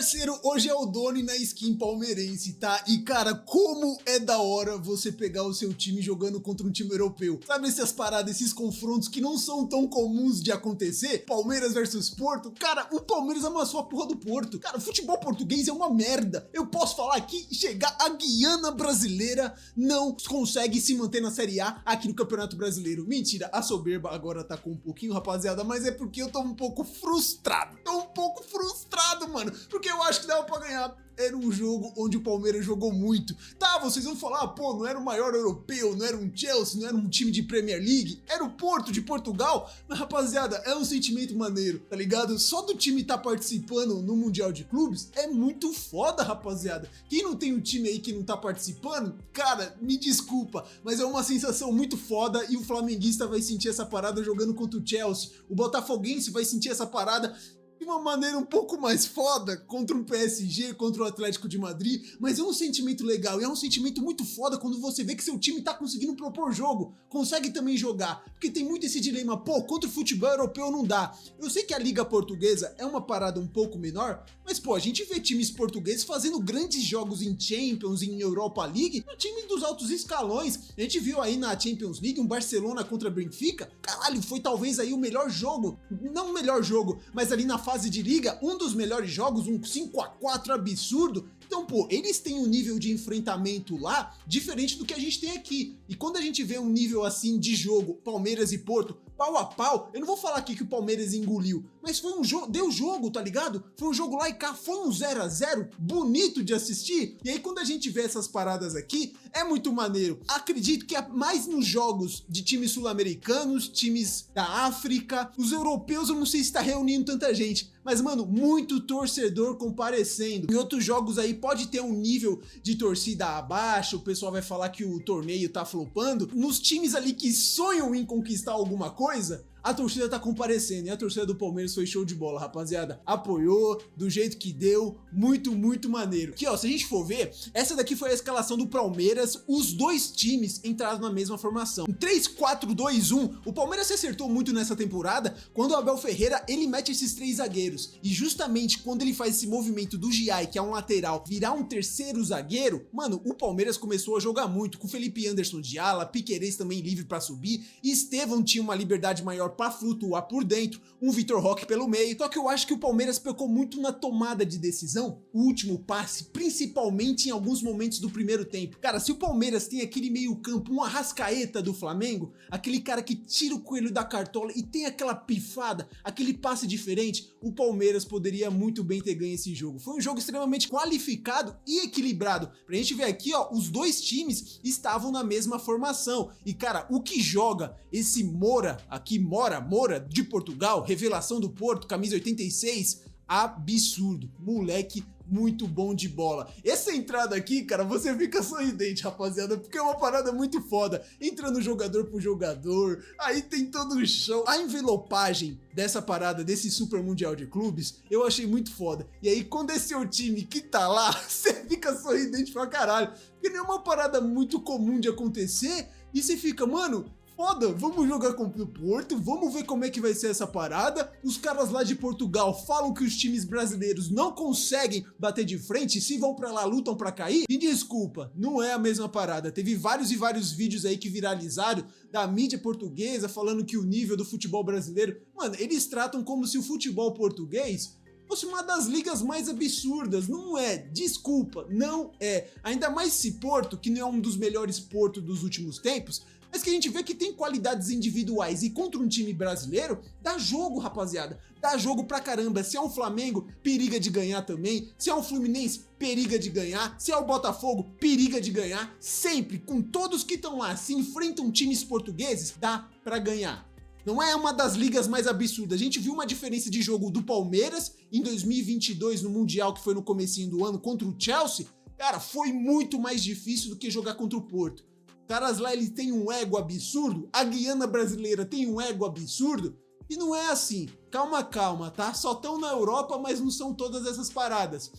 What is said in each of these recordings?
Parceiro, hoje é o Doni na skin palmeirense, tá? E cara, como é da hora você pegar o seu time jogando contra um time europeu. Sabe essas paradas, esses confrontos que não são tão comuns de acontecer? Palmeiras versus Porto? Cara, o Palmeiras amassou a porra do Porto. Cara, o futebol português é uma merda. Eu posso falar aqui e chegar a Guiana brasileira não consegue se manter na Série A aqui no Campeonato Brasileiro. Mentira, a soberba agora tá com um pouquinho, rapaziada, mas é porque eu tô um pouco frustrado. Mano, porque eu acho que dava pra ganhar. Era um jogo onde o Palmeiras jogou muito. Tá, vocês vão falar, pô, não era o maior europeu, não era um Chelsea, não era um time de Premier League, era o Porto de Portugal. Mas, rapaziada, é um sentimento maneiro, tá ligado? Só do time tá participando no Mundial de Clubes é muito foda, rapaziada. Quem não tem um time aí que não tá participando, cara, me desculpa, mas é uma sensação muito foda e o flamenguista vai sentir essa parada jogando contra o Chelsea. O botafoguense vai sentir essa parada de uma maneira um pouco mais foda contra um PSG, contra o Atlético de Madrid, mas é um sentimento legal e é um sentimento muito foda quando você vê que seu time tá conseguindo propor jogo, consegue também jogar, porque tem muito esse dilema, pô, contra o futebol europeu não dá. Eu sei que a Liga Portuguesa é uma parada um pouco menor, mas pô, a gente vê times portugueses fazendo grandes jogos em Champions, em Europa League, no time dos altos escalões. A gente viu aí na Champions League um Barcelona contra Benfica, caralho, foi talvez aí o melhor jogo, não o melhor jogo, mas ali na fase de liga, um dos melhores jogos, um 5-4 absurdo. Então, pô, eles têm um nível de enfrentamento lá diferente do que a gente tem aqui. E quando a gente vê um nível assim de jogo, Palmeiras e Porto, pau a pau, eu não vou falar aqui que o Palmeiras engoliu, mas foi um jogo, deu jogo, tá ligado? Foi um jogo lá e cá, foi um 0-0 bonito de assistir. E aí quando a gente vê essas paradas aqui, é muito maneiro. Acredito que é mais nos jogos de times sul-americanos, times da África, os europeus eu não sei se tá reunindo tanta gente, mas mano, muito torcedor comparecendo. Em outros jogos aí pode ter um nível de torcida abaixo, o pessoal vai falar que o torneio tá flopando. Nos times ali que sonham em conquistar alguma coisa, a torcida tá comparecendo e a torcida do Palmeiras foi show de bola, rapaziada. Apoiou do jeito que deu, muito maneiro. Aqui ó, se a gente for ver, essa daqui foi a escalação do Palmeiras, os dois times entraram na mesma formação. Em 3-4-2-1, o Palmeiras se acertou muito nessa temporada quando o Abel Ferreira, ele mete esses três zagueiros. E justamente quando ele faz esse movimento do Giai, que é um lateral, virar um terceiro zagueiro, mano, o Palmeiras começou a jogar muito, com o Felipe Anderson de ala, Piquerez também livre pra subir, e Estevão tinha uma liberdade maior para flutuar por dentro, um Vitor Roque pelo meio. Só que eu acho que o Palmeiras pecou muito na tomada de decisão, o último passe, principalmente em alguns momentos do primeiro tempo. Cara, se o Palmeiras tem aquele meio campo, um Arrascaeta do Flamengo, aquele cara que tira o coelho da cartola e tem aquela pifada, aquele passe diferente, o Palmeiras poderia muito bem ter ganho esse jogo. Foi um jogo extremamente qualificado e equilibrado. Pra gente ver aqui, ó, os dois times estavam na mesma formação. E cara, o que joga esse Moura aqui, Moura de Portugal, revelação do Porto, camisa 86, absurdo, moleque muito bom de bola. Essa entrada aqui, cara, você fica sorridente, rapaziada, porque é uma parada muito foda, entrando jogador por jogador, aí tem todo o show. A envelopagem dessa parada, desse Super Mundial de Clubes, eu achei muito foda. E aí, quando é seu time que tá lá, você fica sorridente pra caralho, porque não é uma parada muito comum de acontecer, e você fica, mano, foda, vamos jogar contra o Porto, vamos ver como é que vai ser essa parada. Os caras lá de Portugal falam que os times brasileiros não conseguem bater de frente, se vão pra lá, lutam pra cair. E desculpa, não é a mesma parada. Teve vários vídeos aí que viralizaram da mídia portuguesa falando que o nível do futebol brasileiro, mano, eles tratam como se o futebol português fosse uma das ligas mais absurdas. Não é, desculpa, não é. Ainda mais esse Porto, que não é um dos melhores Porto dos últimos tempos, mas que a gente vê que tem qualidades individuais e contra um time brasileiro, dá jogo, rapaziada, dá jogo pra caramba. Se é um Flamengo, periga de ganhar também, se é um Fluminense, periga de ganhar, se é o Botafogo, periga de ganhar, sempre, com todos que estão lá, se enfrentam times portugueses, dá pra ganhar. Não é uma das ligas mais absurdas. A gente viu uma diferença de jogo do Palmeiras em 2022 no Mundial, que foi no comecinho do ano, contra o Chelsea. Cara, foi muito mais difícil do que jogar contra o Porto. Caras lá, eles têm um ego absurdo, a Guiana brasileira tem um ego absurdo, e não é assim. Calma, tá? Só estão na Europa, mas não são todas essas paradas.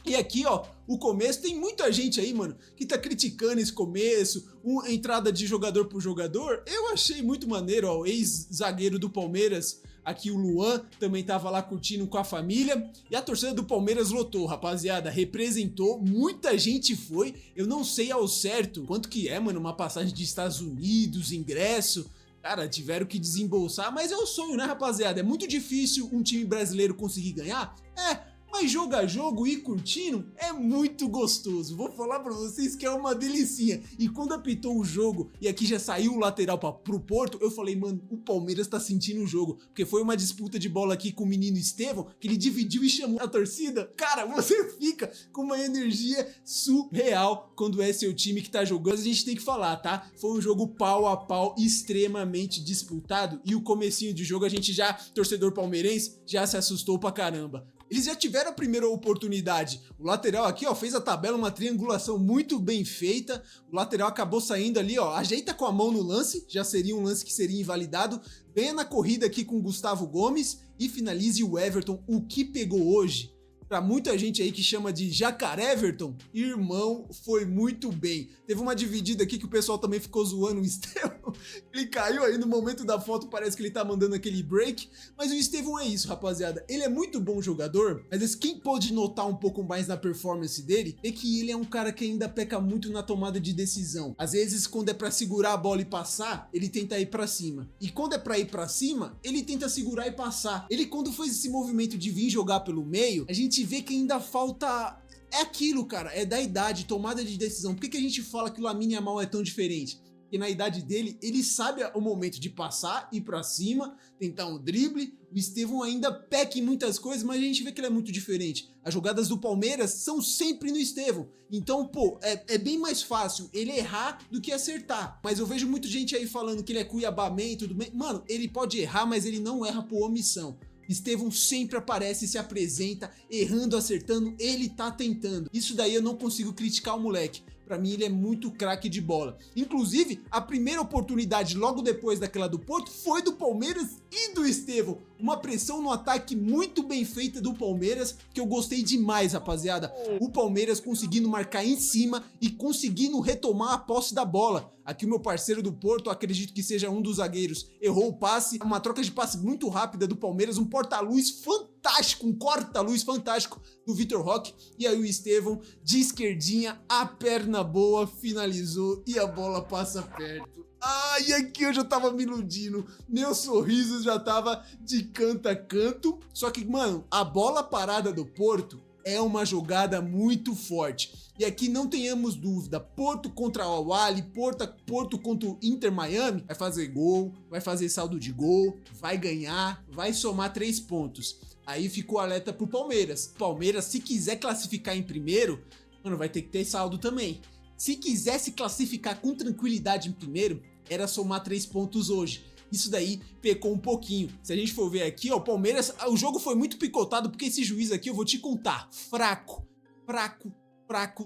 E aqui, ó, o começo, tem muita gente aí, mano, que tá criticando esse começo, entrada de jogador por jogador. Eu achei muito maneiro, ó, o ex-zagueiro do Palmeiras, aqui o Luan também tava lá curtindo com a família. E a torcida do Palmeiras lotou, rapaziada, representou, muita gente foi. Eu não sei ao certo quanto que é, mano, uma passagem de Estados Unidos, ingresso. Cara, tiveram que desembolsar, mas é o sonho, né, rapaziada? É muito difícil um time brasileiro conseguir ganhar? Mas jogar jogo e ir curtindo é muito gostoso. Vou falar pra vocês que é uma delicinha. E quando apitou o jogo e aqui já saiu o lateral pro Porto, eu falei, mano, o Palmeiras tá sentindo o jogo. Porque foi uma disputa de bola aqui com o menino Estevão, que ele dividiu e chamou a torcida. Cara, você fica com uma energia surreal quando é seu time que tá jogando. A gente tem que falar, tá? Foi um jogo pau a pau, extremamente disputado. E o comecinho de jogo a gente já, torcedor palmeirense, já se assustou pra caramba. Eles já tiveram a primeira oportunidade. O lateral aqui, ó, fez a tabela, uma triangulação muito bem feita. O lateral acabou saindo ali, ó, ajeita com a mão no lance, já seria um lance que seria invalidado. Venha na corrida aqui com o Gustavo Gomes e finalize o Everton. O que pegou hoje? Pra muita gente aí que chama de Jacaré Everton, irmão, foi muito bem. Teve uma dividida aqui que o pessoal também ficou zoando o Estevão. Ele caiu aí no momento da foto, parece que ele tá mandando aquele break. Mas o Estevão é isso, rapaziada. Ele é muito bom jogador, mas quem pode notar um pouco mais na performance dele é que ele é um cara que ainda peca muito na tomada de decisão. Às vezes, quando é pra segurar a bola e passar, ele tenta ir pra cima. E quando é pra ir pra cima, ele tenta segurar e passar. Ele, quando fez esse movimento de vir jogar pelo meio, a gente vê que ainda falta... É aquilo, cara, é da idade, tomada de decisão. Por que a gente fala que o Lamine Yamal é tão diferente? Porque na idade dele, ele sabe o momento de passar, ir pra cima, tentar um drible. O Estevão ainda peca em muitas coisas, mas a gente vê que ele é muito diferente. As jogadas do Palmeiras são sempre no Estevão. Então, pô, é bem mais fácil ele errar do que acertar. Mas eu vejo muita gente aí falando que ele é Cuiabamém e tudo bem. Mano, ele pode errar, mas ele não erra por omissão. Estevão sempre aparece e se apresenta, errando, acertando, ele tá tentando. Isso daí eu não consigo criticar o moleque. Pra mim ele é muito craque de bola. Inclusive, a primeira oportunidade logo depois daquela do Porto foi do Palmeiras e do Estevão. Uma pressão no ataque muito bem feita do Palmeiras, que eu gostei demais, rapaziada. O Palmeiras conseguindo marcar em cima e conseguindo retomar a posse da bola. Aqui o meu parceiro do Porto, acredito que seja um dos zagueiros, errou o passe. Uma troca de passe muito rápida do Palmeiras, um porta-luz fantástico, um corta-luz fantástico do Vitor Roque. E aí o Estevão, de esquerdinha, a perna boa, finalizou e a bola passa perto. Ai, aqui eu já tava me iludindo, meu sorriso já tava de canto a canto. Só que, mano, a bola parada do Porto é uma jogada muito forte. E aqui não tenhamos dúvida, Porto contra o Al-Ahly, Porto contra o Inter Miami, vai fazer gol, vai fazer saldo de gol, vai ganhar, vai somar 3 pontos. Aí ficou alerta pro Palmeiras. Palmeiras, se quiser classificar em primeiro, mano, vai ter que ter saldo também. Se quiser se classificar com tranquilidade em primeiro, era somar 3 pontos hoje. Isso daí pecou um pouquinho. Se a gente for ver aqui, ó, o Palmeiras, o jogo foi muito picotado porque esse juiz aqui, eu vou te contar, fraco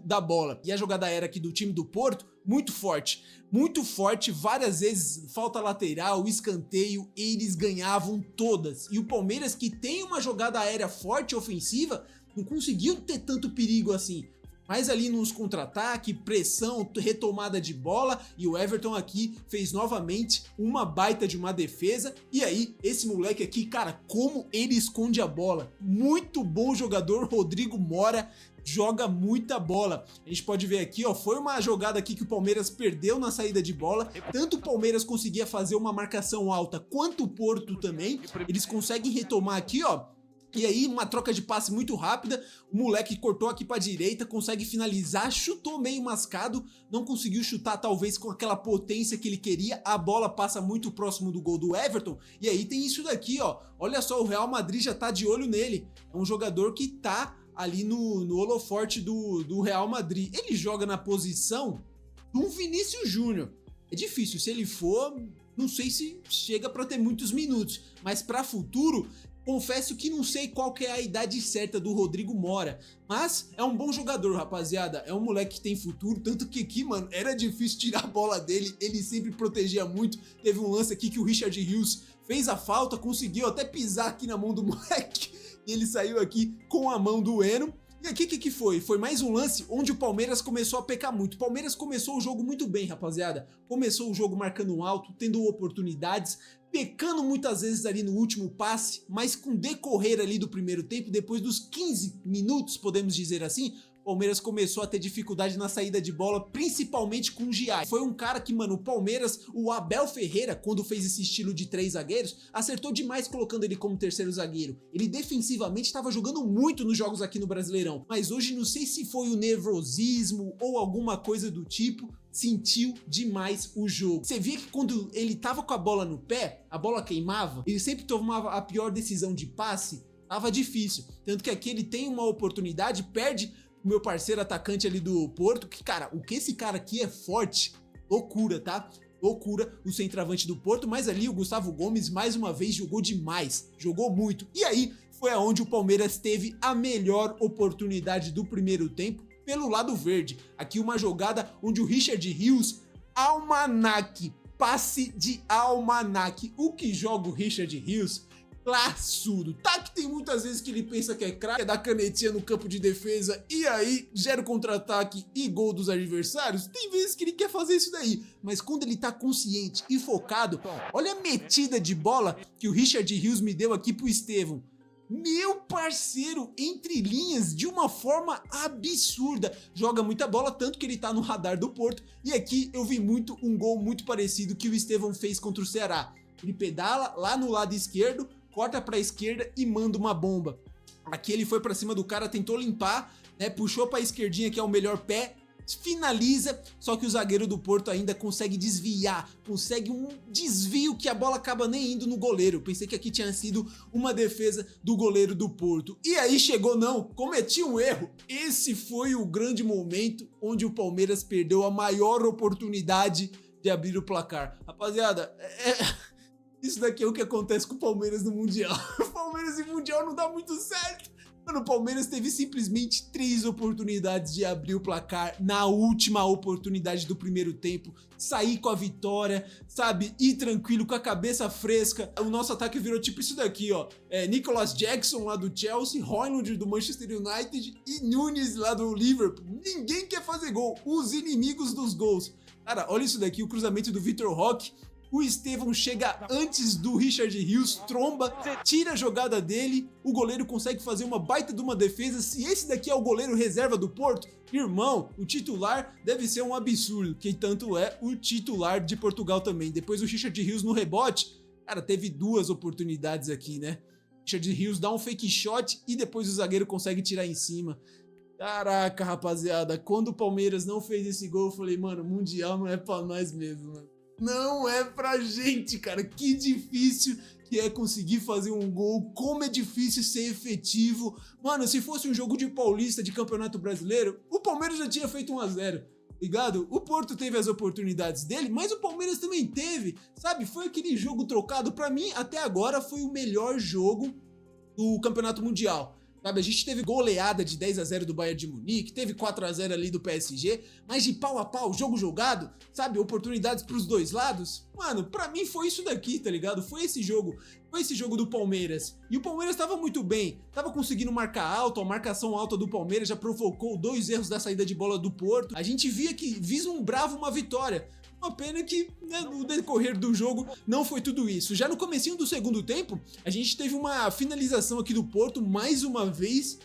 da bola. E a jogada era aqui do time do Porto, muito forte, várias vezes falta lateral, escanteio, eles ganhavam todas. E o Palmeiras, que tem uma jogada aérea forte, ofensiva, não conseguiu ter tanto perigo assim. Mas ali nos contra-ataque, pressão, retomada de bola, e o Everton aqui fez novamente uma baita de uma defesa. E aí, esse moleque aqui, cara, como ele esconde a bola. Muito bom jogador, Rodrigo Mora, joga muita bola. A gente pode ver aqui, ó, foi uma jogada aqui que o Palmeiras perdeu na saída de bola. Tanto o Palmeiras conseguia fazer uma marcação alta, quanto o Porto também. Eles conseguem retomar aqui, ó. E aí, uma troca de passe muito rápida, o moleque cortou aqui pra direita, consegue finalizar, chutou meio mascado, não conseguiu chutar talvez com aquela potência que ele queria, a bola passa muito próximo do gol do Everton, e aí tem isso daqui, ó, olha só, o Real Madrid já tá de olho nele, é um jogador que tá ali no holoforte do Real Madrid, ele joga na posição de um Vinícius Júnior, é difícil, se ele for, não sei se chega pra ter muitos minutos, mas pra futuro... Confesso que não sei qual que é a idade certa do Rodrigo Mora, mas é um bom jogador, rapaziada, é um moleque que tem futuro, tanto que aqui, mano, era difícil tirar a bola dele, ele sempre protegia muito. Teve um lance aqui que o Richard Rios fez a falta, conseguiu até pisar aqui na mão do moleque, e ele saiu aqui com a mão doendo. E aqui o que foi? Foi mais um lance onde o Palmeiras começou a pecar muito. O Palmeiras começou o jogo muito bem, rapaziada. Começou o jogo marcando alto, tendo oportunidades, pecando muitas vezes ali no último passe, mas com decorrer ali do primeiro tempo, depois dos 15 minutos, podemos dizer assim, o Palmeiras começou a ter dificuldade na saída de bola, principalmente com o Giai. Foi um cara que, mano, o Palmeiras, o Abel Ferreira, quando fez esse estilo de 3 zagueiros, acertou demais colocando ele como terceiro zagueiro. Ele defensivamente estava jogando muito nos jogos aqui no Brasileirão, mas hoje não sei se foi o nervosismo ou alguma coisa do tipo, sentiu demais o jogo. Você via que quando ele tava com a bola no pé, a bola queimava, ele sempre tomava a pior decisão de passe, tava difícil. Tanto que aqui ele tem uma oportunidade, perde o meu parceiro atacante ali do Porto, que, cara, o que esse cara aqui é forte, loucura, tá? Loucura, o centroavante do Porto, mas ali o Gustavo Gomes mais uma vez jogou demais, jogou muito. E aí foi aonde o Palmeiras teve a melhor oportunidade do primeiro tempo pelo lado verde. Aqui uma jogada onde o Richard Rios, almanaque, passe de almanaque. O que joga o Richard Rios? Classudo. Tá que tem muitas vezes que ele pensa que é craque, é dar canetinha no campo de defesa e aí gera o contra-ataque e gol dos adversários. Tem vezes que ele quer fazer isso daí, mas quando ele tá consciente e focado, olha a metida de bola que o Richard Rios me deu aqui pro Estevão. Meu parceiro, entre linhas, de uma forma absurda. Joga muita bola, tanto que ele tá no radar do Porto. E aqui eu vi muito um gol muito parecido que o Estevão fez contra o Ceará. Ele pedala lá no lado esquerdo, corta pra esquerda e manda uma bomba. Aqui ele foi pra cima do cara, tentou limpar, né, puxou pra esquerdinha, que é o melhor pé, finaliza, só que o zagueiro do Porto ainda consegue desviar, consegue um desvio que a bola acaba nem indo no goleiro. Eu pensei que aqui tinha sido uma defesa do goleiro do Porto. E aí chegou, não, cometi um erro. Esse foi o grande momento onde o Palmeiras perdeu a maior oportunidade de abrir o placar. Rapaziada, isso daqui é o que acontece com o Palmeiras no Mundial. O Palmeiras em Mundial não dá muito certo. Mano, o Palmeiras teve simplesmente 3 oportunidades de abrir o placar na última oportunidade do primeiro tempo, sair com a vitória, sabe, ir tranquilo, com a cabeça fresca. O nosso ataque virou tipo isso daqui, ó, Nicolas Jackson lá do Chelsea, Højlund do Manchester United e Nunes lá do Liverpool. Ninguém quer fazer gol, os inimigos dos gols. Cara, olha isso daqui, o cruzamento do Vitor Roque. O Estevão chega antes do Richard Rios, tromba, tira a jogada dele, o goleiro consegue fazer uma baita de uma defesa. Se esse daqui é o goleiro reserva do Porto, irmão, o titular deve ser um absurdo, que tanto é o titular de Portugal também. Depois o Richard Rios no rebote, cara, teve 2 oportunidades aqui, né? Richard Rios dá um fake shot e depois o zagueiro consegue tirar em cima. Caraca, rapaziada, quando o Palmeiras não fez esse gol, eu falei, mano, Mundial não é pra nós mesmo, mano. Não é pra gente, cara. Que difícil que é conseguir fazer um gol. Como é difícil ser efetivo. Mano, se fosse um jogo de Paulista de Campeonato Brasileiro, o Palmeiras já tinha feito 1-0, ligado? O Porto teve as oportunidades dele, mas o Palmeiras também teve, sabe? Foi aquele jogo trocado. Pra mim, até agora, foi o melhor jogo do Campeonato Mundial. Sabe, a gente teve goleada de 10-0 do Bayern de Munique, teve 4-0 ali do PSG, mas de pau a pau, jogo jogado, sabe, oportunidades pros dois lados. Mano, pra mim foi isso daqui, tá ligado? Foi esse jogo do Palmeiras. E o Palmeiras tava muito bem, tava conseguindo marcar alto, a marcação alta do Palmeiras já provocou 2 erros da saída de bola do Porto. A gente via que vislumbrava uma vitória. Uma pena que, né, no decorrer do jogo não foi tudo isso. Já no comecinho do segundo tempo, a gente teve uma finalização aqui do Porto, mais uma vez,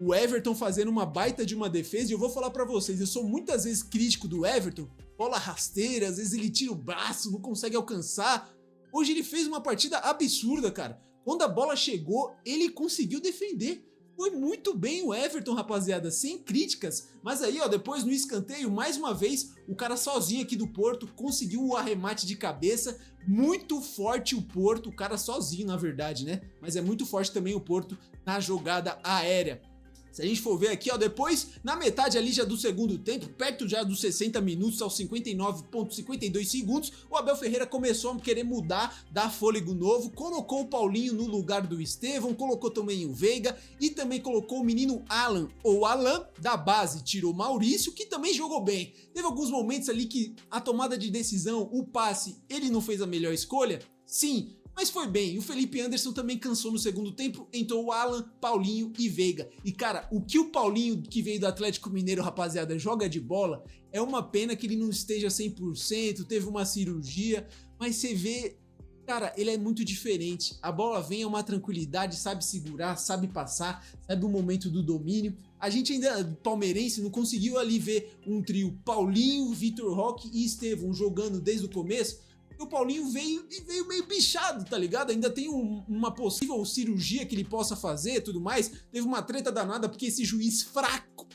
o Everton fazendo uma baita de uma defesa. E eu vou falar pra vocês, eu sou muitas vezes crítico do Everton, bola rasteira, às vezes ele tira o braço, não consegue alcançar. Hoje ele fez uma partida absurda, cara. Quando a bola chegou, ele conseguiu defender. Foi muito bem o Everton, rapaziada, sem críticas. Mas aí, ó, depois no escanteio, mais uma vez, o cara sozinho aqui do Porto conseguiu o arremate de cabeça. Muito forte o Porto, o cara sozinho, na verdade, né? Mas é muito forte também o Porto na jogada aérea. Se a gente for ver aqui, ó, depois, na metade ali já do segundo tempo, perto já dos 60 minutos, aos 59,52 segundos, o Abel Ferreira começou a querer mudar, dar fôlego novo, colocou o Paulinho no lugar do Estevão, colocou também o Veiga e também colocou o menino Alan, ou Alan, da base, tirou o Maurício, que também jogou bem. Teve alguns momentos ali que a tomada de decisão, o passe, ele não fez a melhor escolha? Sim, mas foi bem, e o Felipe Anderson também cansou no segundo tempo, entrou o Alan, Paulinho e Veiga. E cara, o que o Paulinho, que veio do Atlético Mineiro, rapaziada, joga de bola, é uma pena que ele não esteja 100%, teve uma cirurgia, mas você vê Cara, ele é muito diferente. A bola vem a uma tranquilidade, sabe segurar, sabe passar, sabe o momento do domínio. A gente ainda, palmeirense, não conseguiu ali ver um trio Paulinho, Vitor Roque e Estevão jogando desde o começo. O Paulinho veio meio bichado, tá ligado? Ainda tem uma possível cirurgia que ele possa fazer e tudo mais. Teve uma treta danada porque esse juiz fraco,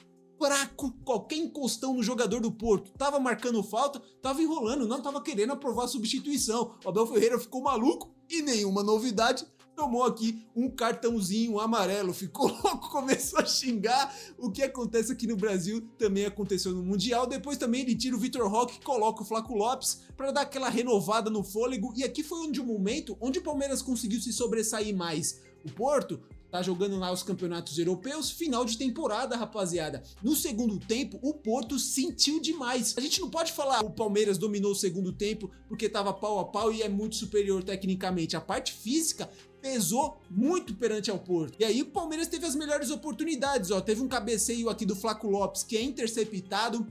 qualquer encostão no jogador do Porto, tava marcando falta, tava enrolando, não tava querendo aprovar a substituição. O Abel Ferreira ficou maluco e nenhuma novidade, tomou aqui um cartãozinho amarelo, ficou louco, começou a xingar. O que acontece aqui no Brasil também aconteceu no Mundial. Depois também ele tira o Vitor Roque e coloca o Flaco Lopes para dar aquela renovada no fôlego. E aqui foi um momento onde o Palmeiras conseguiu se sobressair mais. O Porto tá jogando lá os campeonatos europeus, final de temporada, rapaziada. No segundo tempo, o Porto sentiu demais. A gente não pode falar o Palmeiras dominou o segundo tempo porque tava pau a pau e é muito superior tecnicamente. A parte física pesou muito perante ao Porto. E aí o Palmeiras teve as melhores oportunidades, ó. Teve um cabeceio aqui do Flaco Lopes que é interceptado.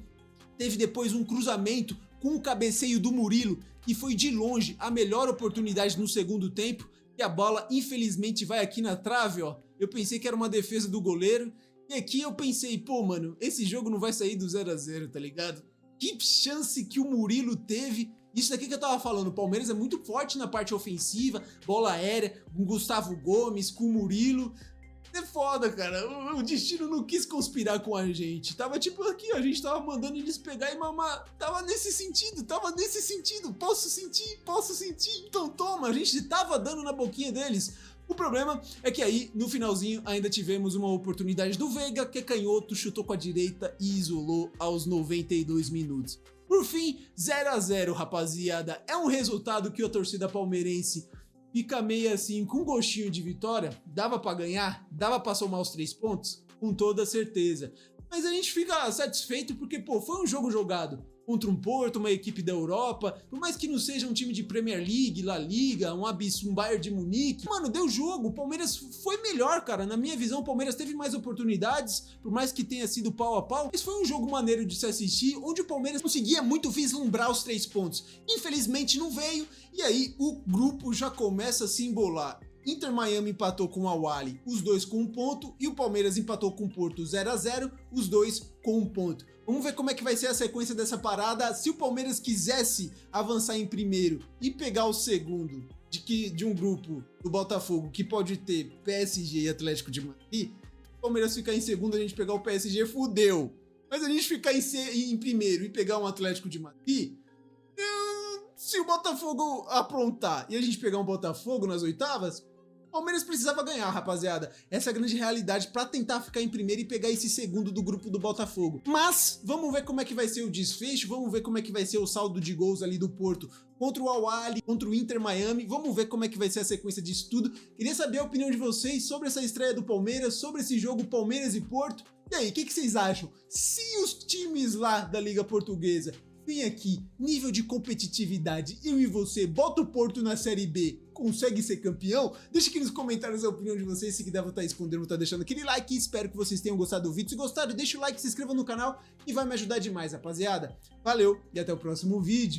Teve depois um cruzamento com o cabeceio do Murilo, que foi de longe a melhor oportunidade no segundo tempo. E a bola, infelizmente, vai aqui na trave, ó. Eu pensei que era uma defesa do goleiro. E aqui eu pensei, pô, mano, esse jogo não vai sair do 0-0, tá ligado? Que chance que o Murilo teve. Isso daqui que eu tava falando, o Palmeiras é muito forte na parte ofensiva, bola aérea, com Gustavo Gomes, com o Murilo. É foda, cara. O destino não quis conspirar com a gente. Tava tipo aqui, ó, a gente tava mandando eles pegar e mamar. Tava nesse sentido. Posso sentir. Então toma, a gente tava dando na boquinha deles. O problema é que aí, no finalzinho, ainda tivemos uma oportunidade do Veiga, que é canhoto, chutou com a direita e isolou aos 92 minutos. Por fim, 0-0, rapaziada. É um resultado que a torcida palmeirense fica meio assim, com gostinho de vitória. Dava pra ganhar? Dava pra somar os 3 pontos? Com toda certeza. Mas a gente fica satisfeito porque, pô, foi um jogo jogado contra um Porto, uma equipe da Europa, por mais que não seja um time de Premier League, La Liga, um Bayern de Munique. Mano, deu jogo, o Palmeiras foi melhor, cara. Na minha visão, o Palmeiras teve mais oportunidades, por mais que tenha sido pau a pau. Mas foi um jogo maneiro de se assistir, onde o Palmeiras conseguia muito vislumbrar os 3 pontos. Infelizmente não veio, e aí o grupo já começa a se embolar. Inter Miami empatou com o Al-Ahly, os dois com 1 ponto, e o Palmeiras empatou com o Porto 0-0, os dois com 1 ponto. Vamos ver como é que vai ser a sequência dessa parada. Se o Palmeiras quisesse avançar em primeiro e pegar o segundo de um grupo do Botafogo que pode ter PSG e Atlético de Madrid, o Palmeiras ficar em segundo, a gente pegar o PSG, fudeu. Mas a gente ficar em primeiro e pegar um Atlético de Madrid, se o Botafogo aprontar e a gente pegar um Botafogo nas oitavas, o Palmeiras precisava ganhar, rapaziada. Essa é a grande realidade para tentar ficar em primeiro e pegar esse segundo do grupo do Botafogo. Mas vamos ver como é que vai ser o desfecho, vamos ver como é que vai ser o saldo de gols ali do Porto contra o Al-Ahly, contra o Inter Miami. Vamos ver como é que vai ser a sequência disso tudo. Queria saber a opinião de vocês sobre essa estreia do Palmeiras, sobre esse jogo Palmeiras e Porto. E aí, o que vocês acham? Se os times lá da Liga Portuguesa vem aqui, nível de competitividade, eu e você, bota o Porto na Série B, consegue ser campeão? Deixa aqui nos comentários a opinião de vocês, se quiser vou estar respondendo, vou estar deixando aquele like, espero que vocês tenham gostado do vídeo. Se gostaram, deixa o like, se inscreva no canal e vai me ajudar demais, rapaziada. Valeu e até o próximo vídeo.